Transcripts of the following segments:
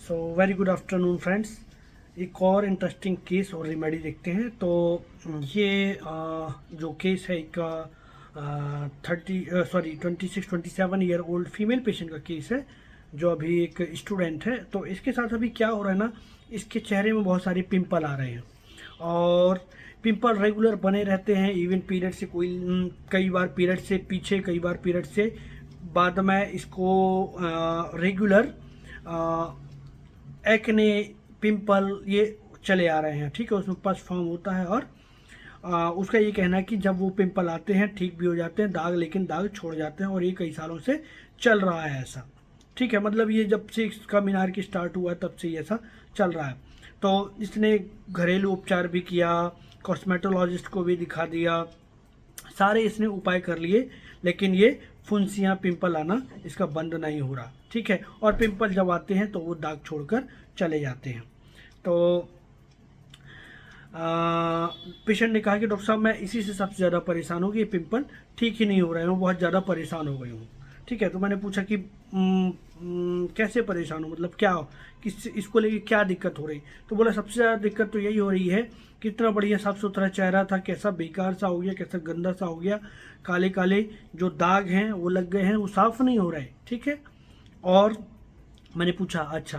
So very good afternoon friends. एक और interesting case और रेमेडी देखते हैं। तो ये जो केस है एक 26-27 ईयर ओल्ड फीमेल पेशेंट का केस है, जो अभी एक स्टूडेंट है। तो इसके साथ अभी क्या हो रहा है ना, इसके चेहरे में बहुत सारे पिंपल आ रहे हैं और पिंपल रेगुलर बने रहते हैं। इवन पीरियड से कई बार पीरियड से पीछे, कई बार पीरियड से बाद में इसको रेगुलर एक्ने, पिंपल ये चले आ रहे हैं। ठीक है, उसमें पस फॉर्म होता है और उसका ये कहना है कि जब वो पिंपल आते हैं ठीक भी हो जाते हैं दाग, लेकिन दाग छोड़ जाते हैं और ये कई सालों से चल रहा है ऐसा। ठीक है, मतलब ये जब से इसका मीनार की स्टार्ट हुआ तब से ये ऐसा चल रहा है। तो इसने घरेलू उपचार भी किया, कॉस्मेटोलॉजिस्ट को भी दिखा दिया, सारे इसने उपाय कर लिए, लेकिन ये फुंसियाँ, पिंपल आना इसका बंद नहीं हो रहा। ठीक है, और पिंपल जब आते हैं तो वो दाग छोड़कर चले जाते हैं। तो पेशेंट ने कहा कि डॉक्टर साहब मैं इसी से सबसे ज़्यादा परेशान हूँ कि ये पिंपल ठीक ही नहीं हो रहे हैं, बहुत ज़्यादा परेशान हो गई हूँ। ठीक है, तो मैंने पूछा कि कैसे परेशान हो, मतलब क्या किस इसको लेके क्या दिक्कत हो रही। तो बोला सबसे ज़्यादा दिक्कत तो यही हो रही है कि इतना बढ़िया साफ सुथरा चेहरा था, कैसा बेकार सा हो गया, कैसा गंदा सा हो गया, काले काले जो दाग हैं वो लग गए हैं, वो साफ़ नहीं हो रहे। ठीक है, और मैंने पूछा अच्छा,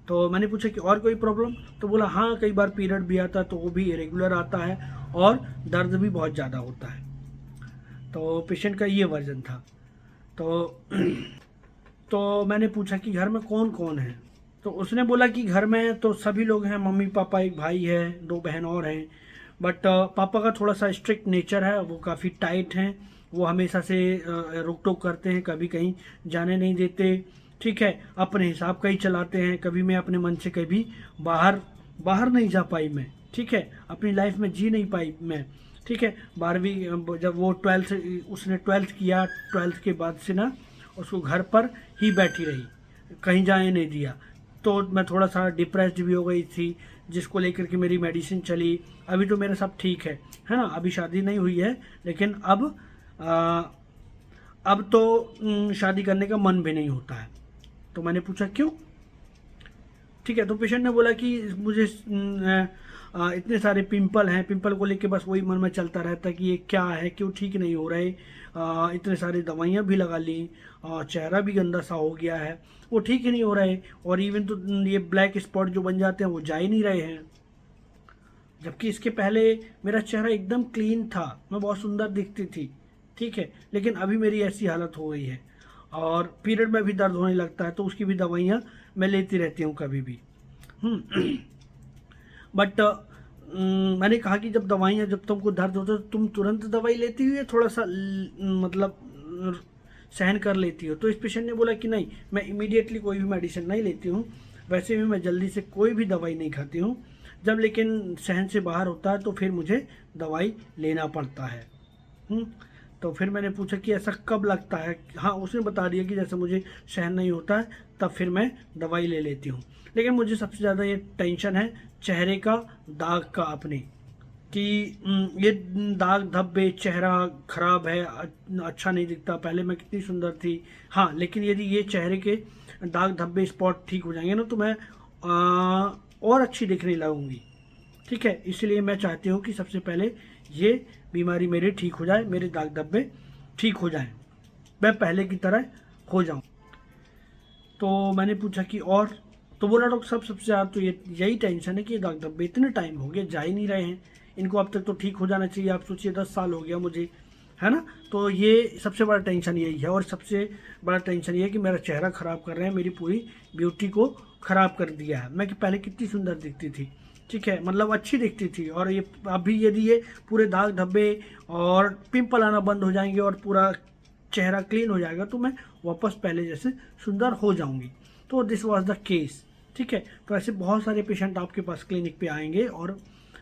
तो मैंने पूछा कि और कोई प्रॉब्लम। तो बोला हाँ, कई बार पीरियड भी आता है तो वो भी इरेगुलर आता है और दर्द भी बहुत ज़्यादा होता है। तो पेशेंट का ये वर्जन था। तो तो मैंने पूछा कि घर में कौन कौन है। तो उसने बोला कि घर में तो सभी लोग हैं, मम्मी पापा, एक भाई है, दो बहन और हैं। बट पापा का थोड़ा सा स्ट्रिक्ट नेचर है, वो काफ़ी टाइट हैं, वो हमेशा से रोक टोक करते हैं, कभी कहीं जाने नहीं देते। ठीक है, अपने हिसाब का ही चलाते हैं, कभी मैं अपने मन से कभी बाहर बाहर नहीं जा पाई मैं। ठीक है, अपनी लाइफ में जी नहीं पाई मैं। ठीक है, 12वीं जब वो 12th, उसने 12th किया, 12th के बाद से ना उसको घर पर ही बैठी रही, कहीं जाने नहीं दिया। तो मैं थोड़ा सा डिप्रेस्ड भी हो गई थी, जिसको लेकर के मेरी मेडिसिन चली। अभी तो मेरा सब ठीक है ना, अभी शादी नहीं हुई है, लेकिन अब तो शादी करने का मन भी नहीं होता है। तो मैंने पूछा क्यों। ठीक है, तो पेशेंट ने बोला कि मुझे इतने सारे पिंपल हैं, पिंपल को लेके बस वही मन में चलता रहता है कि ये क्या है, क्यों ठीक नहीं हो रहे। इतने सारी दवाइयाँ भी लगा ली, चेहरा भी गंदा सा हो गया है, वो ठीक ही नहीं हो रहे। और इवन तो ये ब्लैक स्पॉट जो बन जाते हैं वो जा ही नहीं रहे हैं। जबकि इसके पहले मेरा चेहरा एकदम क्लीन था, मैं बहुत सुंदर दिखती थी। ठीक है, लेकिन अभी मेरी ऐसी हालत हो गई है और पीरियड में भी दर्द होने लगता है, तो उसकी भी दवाइयाँ मैं लेती रहती हूँ कभी भी। बट मैंने कहा कि जब दवाइयाँ, जब तुमको दर्द होता है तो तुम तुरंत दवाई लेती हो या थोड़ा सा मतलब सहन कर लेती हो। तो इस पेशेंट ने बोला कि नहीं, मैं इमीडिएटली कोई भी मेडिसिन नहीं लेती हूँ, वैसे भी मैं जल्दी से कोई भी दवाई नहीं खाती हूँ। जब लेकिन सहन से बाहर होता है तो फिर मुझे दवाई लेना पड़ता है। तो फिर मैंने पूछा कि ऐसा कब लगता है। हाँ, उसने बता दिया कि जैसे मुझे सहन नहीं होता है तब फिर मैं दवाई ले लेती हूँ। लेकिन मुझे सबसे ज़्यादा ये टेंशन है चेहरे का दाग का अपने, कि ये दाग धब्बे, चेहरा खराब है, अच्छा नहीं दिखता। पहले मैं कितनी सुंदर थी। हाँ, लेकिन यदि ये चेहरे के दाग धब्बे, स्पॉट ठीक हो जाएंगे ना तो मैं और अच्छी दिखने लगूंगी। ठीक है, इसलिए मैं चाहती हूँ कि सबसे पहले ये बीमारी मेरी ठीक हो जाए, मेरे दाग धब्बे ठीक हो जाएं, मैं पहले की तरह हो जाऊं। तो मैंने पूछा कि और। तो बोला डॉक्टर साहब सबसे ज़्यादा तो ये यही टेंशन है कि ये दाग धब्बे इतने टाइम हो गया, जा ही नहीं रहे हैं, इनको अब तक तो ठीक हो जाना चाहिए। आप सोचिए 10 साल हो गया मुझे, है ना। तो ये सबसे बड़ा टेंशन यही है, और सबसे बड़ा टेंशन ये है कि मेरा चेहरा ख़राब कर रहे हैं, मेरी पूरी ब्यूटी को ख़राब कर दिया है। मैं कि पहले कितनी सुंदर दिखती थी, ठीक है, मतलब अच्छी दिखती थी, और ये अभी यदि ये पूरे दाग धब्बे और पिंपल आना बंद हो जाएंगे और पूरा चेहरा क्लीन हो जाएगा तो मैं वापस पहले जैसे सुंदर हो जाऊंगी। तो दिस वाज द केस। ठीक है, तो ऐसे बहुत सारे पेशेंट आपके पास क्लिनिक पे आएंगे और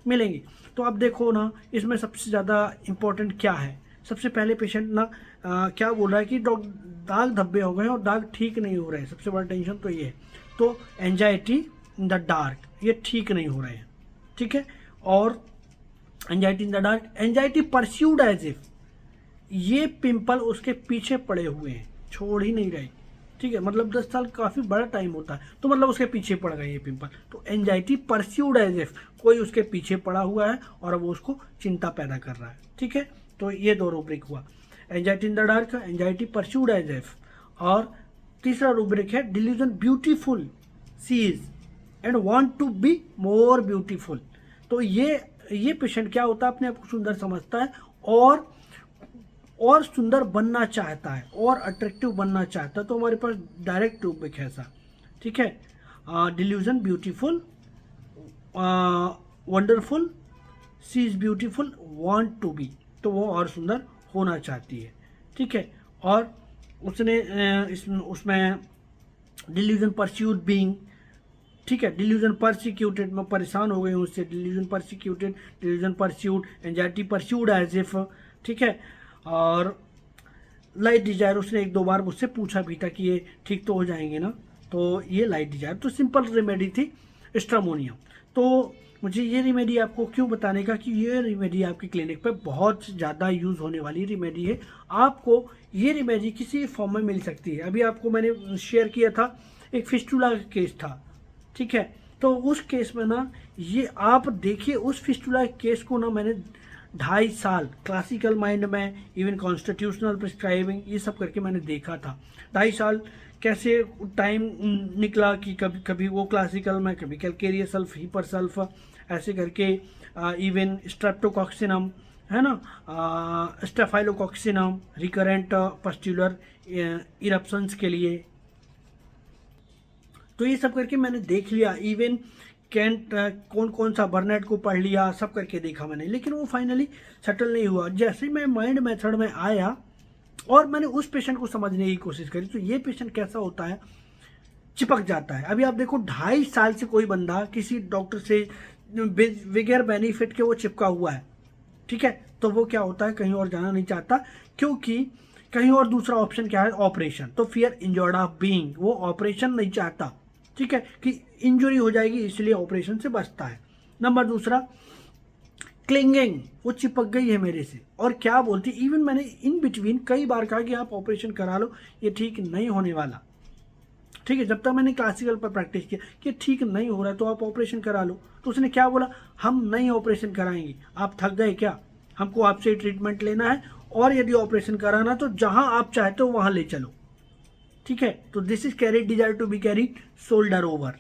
मिलेंगे। तो अब देखो ना, इसमें सबसे ज़्यादा इम्पोर्टेंट क्या है। सबसे पहले पेशेंट ना क्या बोल रहा है कि दाग धब्बे हो गए और दाग ठीक नहीं हो रहे हैं, सबसे बड़ा टेंशन तो ये है। तो एंजाइटी इन द डार्क, ये ठीक नहीं हो रहे हैं। ठीक है, और anxiety in the dark, anxiety pursued as if, ये पिंपल उसके पीछे पड़े हुए हैं, छोड़ ही नहीं रहे। ठीक है, मतलब 10 साल काफ़ी बड़ा टाइम होता है, तो मतलब उसके पीछे पड़ गए ये पिंपल। तो एंजाइटी परस्यूड एज इफ कोई उसके पीछे पड़ा हुआ है और अब वो उसको चिंता पैदा कर रहा है। ठीक है, तो ये दो रूब्रिक हुआ, anxiety in the dark, anxiety pursued as if. और तीसरा रूब्रिक है delusion beautiful sees and want to be more beautiful. तो ये पेशेंट क्या होता है, अपने आप को सुंदर समझता है और सुंदर बनना चाहता है और अट्रैक्टिव बनना चाहता है। तो हमारे पास डायरेक्ट रूब्रिक है ऐसा। ठीक है, delusion beautiful, wonderful, she is beautiful, want to be, तो वो और सुंदर होना चाहती है। ठीक है, और उसने उसमें डिल्यूजन परस्यूड बीइंग, ठीक है, डिल्यूजन परसिक्यूटेड, मैं परेशान हो गई हूँ उससे, delusion persecuted, delusion pursued, anxiety pursued as if. ठीक है, और लाइट डिजायर उसने एक दो बार मुझसे पूछा भी था कि ये ठीक तो हो जाएंगे ना, तो ये लाइट डिजायर तो सिंपल रेमेडी थी स्ट्रामोनियम। तो मुझे ये रेमेडी आपको क्यों बताने का कि ये रेमेडी आपकी क्लिनिक पे बहुत ज़्यादा यूज़ होने वाली रेमेडी है। आपको ये रेमेडी किसी फॉर्म में मिल सकती है। अभी आपको मैंने शेयर किया था एक फिस्टुला का केस था। ठीक है, तो उस केस में ना, ये आप देखिए उस फिस्टुला केस को ना मैंने 2.5 साल क्लासिकल माइंड में, इवन कॉन्स्टिट्यूशनल प्रिस्क्राइबिंग, ये सब करके मैंने देखा था। 2.5 साल कैसे टाइम निकला कि कभी कभी वो क्लासिकल में, कभी कैलकेरिया सल्फ, हीपर सल्फ, ऐसे करके इवन स्ट्रेप्टोकॉक्सिनम है ना, स्टेफाइलोकॉक्सिनम रिकरेंट पस्ट्यूलर इरप्शंस के लिए। तो ये सब करके मैंने देख लिया, इवन कैंट कौन कौन सा बर्नेट को पढ़ लिया, सब करके देखा मैंने, लेकिन वो फाइनली सेटल नहीं हुआ। जैसे मैं माइंड मेथड में आया और मैंने उस पेशेंट को समझने की कोशिश करी, तो ये पेशेंट कैसा होता है, चिपक जाता है। अभी आप देखो 2.5 साल से कोई बंदा किसी डॉक्टर से बगैर बेनिफिट के वो चिपका हुआ है। ठीक है, तो वो क्या होता है, कहीं और जाना नहीं चाहता, क्योंकि कहीं और दूसरा ऑप्शन क्या है, ऑपरेशन। तो फियर इंजर्ड ऑफ बीइंग, वो ऑपरेशन नहीं चाहता। ठीक है, कि इंजरी हो जाएगी इसलिए ऑपरेशन से बचता है। नंबर दूसरा, क्लिंगिंग, वो चिपक गई है मेरे से और क्या बोलती, इवन मैंने इन बिटवीन कई बार कहा कि आप ऑपरेशन करा लो, ये ठीक नहीं होने वाला। ठीक है, जब तक मैंने क्लासिकल पर प्रैक्टिस किया कि ठीक नहीं हो रहा है तो आप ऑपरेशन करा लो, तो उसने क्या बोला, हम नहीं ऑपरेशन कराएंगे, आप थक गए क्या, हमको आपसे ट्रीटमेंट लेना है और यदि ऑपरेशन कराना तो जहां आप चाहते हो वहां ले चलो। ठीक है, तो this is carried desire to be carried shoulder over.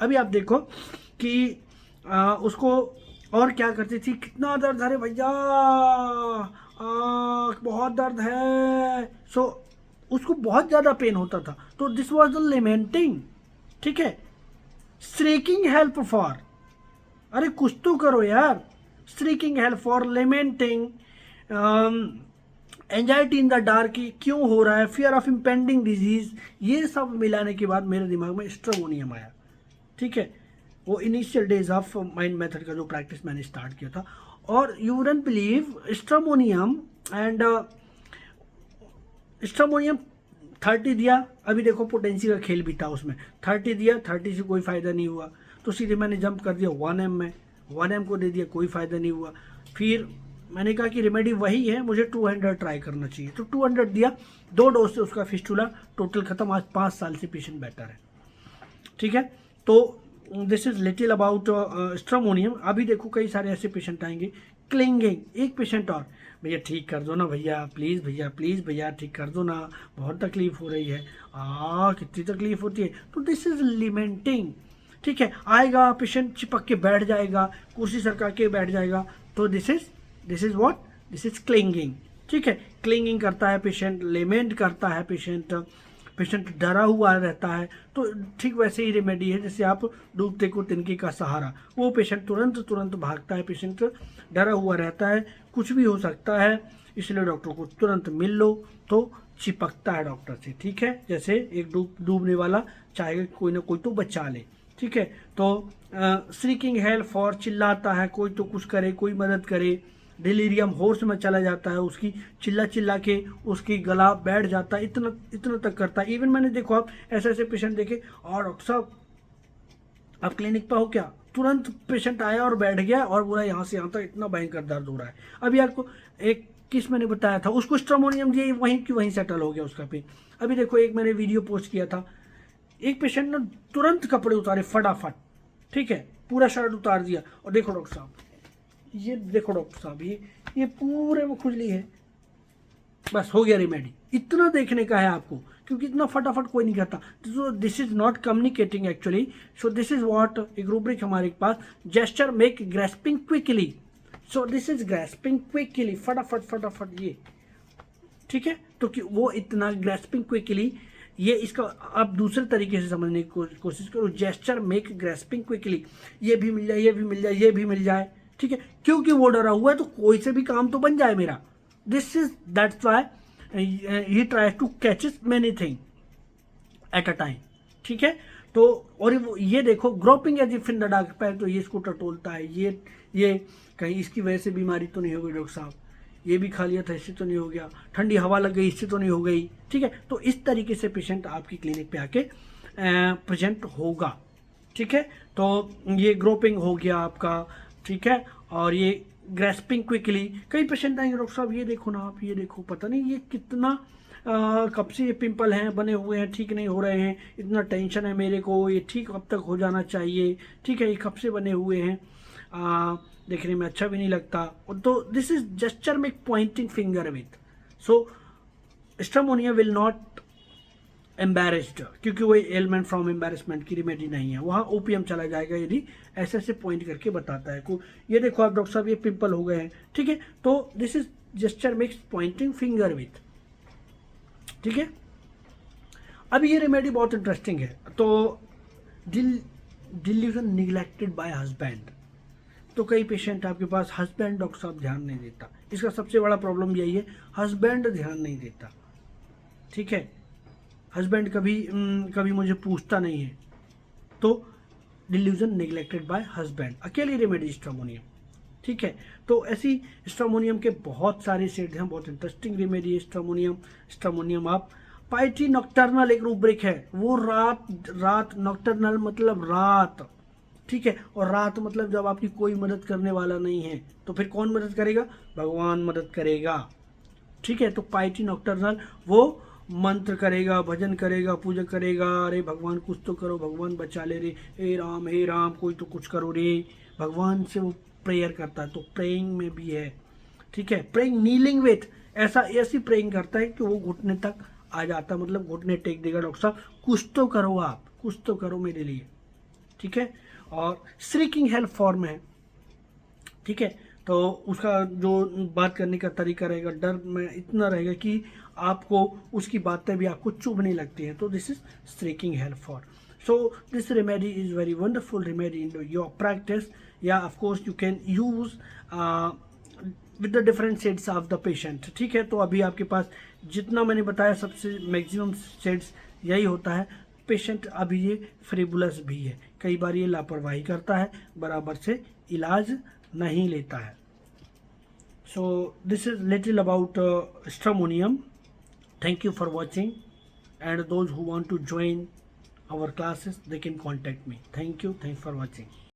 अभी आप देखो कि उसको और क्या करती थी, कितना दर्द, अरे भैया बहुत दर्द है, सो उसको बहुत ज़्यादा पेन होता था। तो दिस वॉज द लेमेंटिंग। ठीक है, स्ट्रीकिंग हेल्प फॉर, अरे कुछ तो करो यार, streaking help for, lamenting, anxiety in the dark क्यों हो रहा है, फियर ऑफ इम्पेंडिंग डिजीज, ये सब मिलाने के बाद मेरे दिमाग में स्ट्रामोनियम आया। ठीक है, वो initial days of mind method का जो प्रैक्टिस मैंने स्टार्ट किया था, और you wouldn't believe stramonium and stramonium 30 दिया। अभी देखो पोटेंसी का खेल भी था उसमें, 30 दिया, 30 से कोई फ़ायदा नहीं हुआ, तो सीधे मैंने जंप कर दिया 1M में, 1M को दे दिया, कोई फ़ायदा नहीं हुआ। फिर मैंने कहा कि रेमेडी वही है, मुझे 200 ट्राई करना चाहिए, तो 200 दिया, 2 डोज से उसका फिस्टुला टोटल खत्म। आज 5 साल से पेशेंट बेटर है। ठीक है, तो this is little about stramonium. अभी देखो कई सारे ऐसे पेशेंट आएंगे, क्लिंगिंग, एक पेशेंट और, भैया ठीक कर दो ना भैया, प्लीज़ भैया, प्लीज़ भैया ठीक कर दो ना, बहुत तकलीफ हो रही है, कितनी तकलीफ होती है। तो दिस इज लिमेंटिंग। ठीक है, आएगा पेशेंट चिपक के बैठ जाएगा, कुर्सी सरका के बैठ जाएगा, तो this is what, this is clinging. ठीक है, क्लिंगिंग करता है पेशेंट, लेमेंट करता है पेशेंट, पेशेंट डरा हुआ रहता है। तो ठीक वैसे ही रेमेडी है, जैसे आप डूबते को तिनके का सहारा, वो पेशेंट तुरंत भागता है, पेशेंट डरा हुआ रहता है, कुछ भी हो सकता है, इसलिए डॉक्टर को तुरंत मिल लो, तो चिपकता है डॉक्टर से। ठीक है, जैसे एक डूबने वाला चाहेगा कोई ना कोई तो बचा ले। ठीक है, तो श्रीकिंग हेल्प फॉर, चिल्लाता है, कोई तो कुछ करे, कोई मदद करे, डिलीरियम होर्स में चला जाता है, उसकी चिल्ला के उसकी गला बैठ जाता है, इतना तक करता है। इवन मैंने देखो आप ऐसे पेशेंट देखे, और डॉक्टर साहब आप क्लिनिक पर हो क्या, तुरंत पेशेंट आया और बैठ गया और बोला यहाँ से यहाँ तक इतना भयंकर दर्द हो रहा है। अभी आपको एक किस मैंने बताया था, उसको स्ट्रामोनियम दिए, वहीं की वहीं सेटल हो गया उसका पेन। अभी देखो एक मैंने वीडियो पोस्ट किया था, एक पेशेंट ने तुरंत कपड़े उतारे फटाफट, ठीक है, पूरा शर्ट उतार दिया, और देखो डॉक्टर साहब, ये देखो डॉक्टर साहब, ये पूरे में खुजली है, बस हो गया रेमेडी। इतना देखने का है आपको, क्योंकि इतना फटाफट कोई नहीं करता। So this is not communicating actually. So this is what एक रूब्रिक हमारे पास, gesture make grasping quickly. So this is grasping quickly, फटाफट फटाफट ये, ठीक है। तो कि वो इतना ग्रेस्पिंग क्विकली, ये इसका आप दूसरे तरीके से समझने की कोशिश करो, जेस्चर मेक ग्रेस्पिंग क्विकली, ये भी मिल जाए, ये भी मिल जाए, ये भी मिल जाए, ठीक है, क्योंकि वो डरा हुआ है तो कोई से भी काम तो बन जाए मेरा। This is that's why he tries to catches many thing at a time, ठीक है। तो और ये देखो groping as if in the dark, पहले तो ये इसको टटोलता है, ये कहीं इसकी वजह से बीमारी तो नहीं हो गई डॉक्टर साहब, ये भी खा लिया था इससे तो नहीं हो गया, ठंडी हवा लग गई इससे तो नहीं हो गई, ठीक है। तो इस तरीके से पेशेंट आपकी क्लिनिक पे आके प्रेजेंट होगा, ठीक है। तो ये ग्रोपिंग हो गया आपका, ठीक है, और ये ग्रेस्पिंग क्विकली। कई पेशेंट आएंगे डॉक्टर साहब ये देखो ना आप, ये देखो पता नहीं ये कितना कब से ये पिंपल हैं बने हुए हैं, ठीक नहीं हो रहे हैं, इतना टेंशन है मेरे को, ये ठीक अब तक हो जाना चाहिए, ठीक है, ये कब से बने हुए हैं, देखने में अच्छा भी नहीं लगता। तो this is gesture make pointing finger with. So stramonium will not embarrassed, क्योंकि वो एलिमेंट फ्रॉम एम्बेरसमेंट की रिमेडी नहीं है, वहाँ ओपीएम चला जाएगा यदि ऐसे ऐसे पॉइंट करके बताता है को। ये देखो आप डॉक्टर साहब ये पिंपल हो गए हैं, ठीक है। तो this is gesture makes pointing finger with, ठीक है। अब ये रेमेडी बहुत इंटरेस्टिंग है। तो डिल्यूजन निग्लेक्टेड बाय हस्बैंड, तो कई पेशेंट आपके पास हस्बैंड डॉक्टर साहब ध्यान नहीं देता, इसका सबसे बड़ा प्रॉब्लम यही है, हस्बैंड ध्यान नहीं देता, ठीक है, हस्बैंड कभी मुझे पूछता नहीं है। तो डिल्यूजन निग्लेक्टेड बाय हस्बैंड, अकेली रेमेडी स्ट्रामोनियम, ठीक है। तो ऐसी स्ट्रामोनियम के बहुत सारे सेट हैं, बहुत इंटरेस्टिंग रेमेडी है स्ट्रामोनियम आप पाइटी नॉक्टर्नल एक रूब्रिक है, वो रात नॉक्टर्नल मतलब रात, ठीक है, और रात मतलब जब आपकी कोई मदद करने वाला नहीं है, तो फिर कौन मदद करेगा, भगवान मदद करेगा, ठीक है। तो पाइटी नॉक्टर्नल वो मंत्र करेगा, भजन करेगा, पूजा करेगा, अरे भगवान कुछ तो करो, भगवान बचा ले रे, हे राम कोई तो कुछ करो रे, भगवान से वो प्रेयर करता है। तो प्रेइंग में भी है, ठीक है, प्रेइंग नीलिंग विथ, ऐसी प्रेइंग करता है कि वो घुटने तक आ जाता, मतलब घुटने टेक देगा, डॉक्टर साहब कुछ तो करो, आप कुछ तो करो मेरे लिए, ठीक है। और श्रीकिंग हेल्प फॉर्म है, ठीक है। तो उसका जो बात करने का तरीका रहेगा, डर में इतना रहेगा कि आपको उसकी बातें भी आपको चुभने लगती हैं। तो this is shrieking help for. So this remedy is very wonderful remedy in your practice, या of course you can use with the different shades of the patient, ठीक है। तो अभी आपके पास जितना मैंने बताया सबसे मैक्सिमम शेड्स यही होता है। पेशेंट अभी ये फ्रिबुलस भी है, कई बार ये लापरवाही करता है, बराबर से इलाज नहीं लेता है। So this is little about stramonium. Thank you for watching, and those who want to join our classes they can contact me. Thank you, thanks for watching.